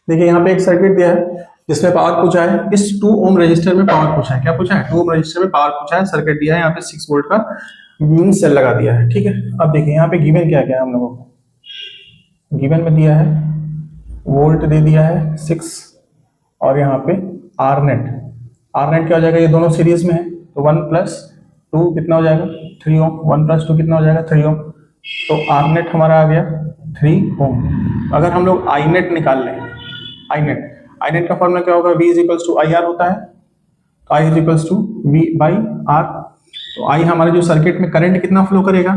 देखिए यहाँ पे एक सर्किट दिया है जिसमें पावर पूछा है। इस 2 ओम रजिस्टर में पावर पूछा है। क्या पूछा है? 2 ओम रजिस्टर में पावर पूछा है। सर्किट दिया है, यहाँ पे 6 वोल्ट का मीन सेल लगा दिया है। ठीक है, अब देखिए यहाँ पे गिवन क्या क्या है हम लोगों को। गिवन में दिया है वोल्ट दे दिया है 6 और यहाँ पे आर नेट। आर नेट क्या हो जाएगा? ये दोनों सीरीज में है तो 1 प्लस 2 कितना हो जाएगा? 3 ओम। 1 प्लस 2 कितना हो जाएगा? 3 ओम। तो आर नेट हमारा आ गया 3 ओम। अगर हम लोग आई नेट निकाल लें, आई नेट का फॉर्मूला क्या होगा? V is equals to I R होता है। तो I is equals to V by R. तो I हमारे जो सर्किट में करंट कितना फ्लो करेगा?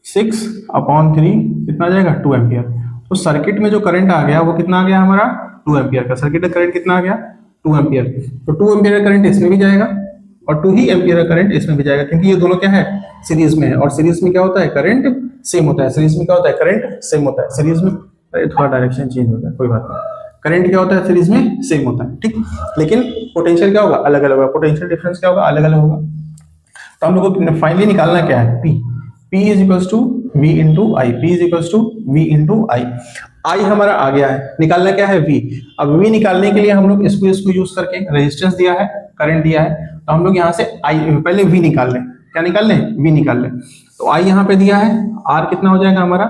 6/3 कितना आ जाएगा? 2 एम्पियर। तो सर्किट में जो करंट आ गया वो कितना आ गया हमारा? 2 एम्पियर का। सर्किट का करंट कितना आ गया? 2 एम्पियर। तो 2 एम्पियर का करंट इसमें भी जाएगा और 2 ही एम्पियर का करंट इसमें भी जाएगा, क्योंकि ये दोनों क्या है? सीरीज में है। और सीरीज में क्या होता है? करंट सेम होता है। सीरीज में क्या होता है? करंट सेम होता है। सीरीज में थोड़ा डायरेक्शन चेंज होता है, कोई बात नहीं। करंट क्या होता है? सीरीज में सेम होता है, ठीक। लेकिन पोटेंशियल क्या होगा? अलग अलग होगा। पोटेंशियल डिफरेंस क्या होगा? अलग अलग होगा। तो हम लोग को फाइनली निकालना क्या है? P is equals to V into I. P is equals to V into I. I हमारा आ गया है, निकालना क्या है? V। अब V निकालने के लिए हम लोग इसको यूज करके, रेजिस्टेंस दिया है, करंट दिया है, तो हम लोग यहाँ से I पहले V निकाल लें। क्या निकाल लें? V निकाल लें। तो I यहाँ पे दिया है, R कितना हो जाएगा हमारा?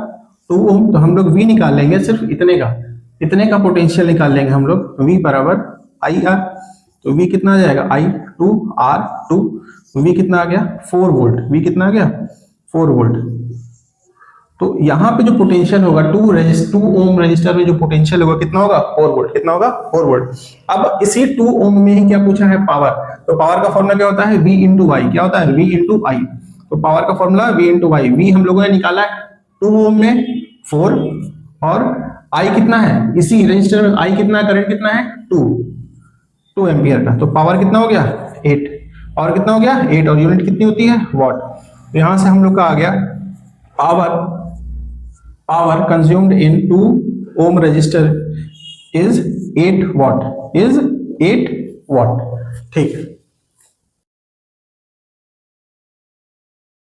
2 ओम। तो हम लोग V निकाल लेंगे सिर्फ इतने का पोटेंशियल निकाल लेंगे हम लोग। V बराबर आई आर। तो V कितना आ जाएगा? I 2 R 2। तो V कितना आ गया? 4 वोल्ट। V कितना आ गया? 4 वोल्ट। तो यहाँ पे जो पोटेंशियल होगा 2 ओम रजिस्टर में जो पोटेंशियल होगा कितना होगा? 4 वोल्ट। कितना होगा? 4 वोल्ट। अब इसी 2 ओम में ही क्या पूछा है? पावर। तो पावर का फॉर्मूला क्या होता है? V इंटू आई। क्या होता है? V इंटू आई। तो पावर का फॉर्मूला V इंटू आई। V हम लोगों ने निकाला है 2 ओम में 4 और I कितना है? इसी रजिस्टर में I कितना, करंट कितना है? 2 एम्पियर का। तो पावर कितना हो गया? 8। पावर कितना हो गया? 8। और यूनिट कितनी होती है? वॉट। तो यहां से हम लोग का आ गया power consumed in 2 ohm resistor is 8 watt. ठीक।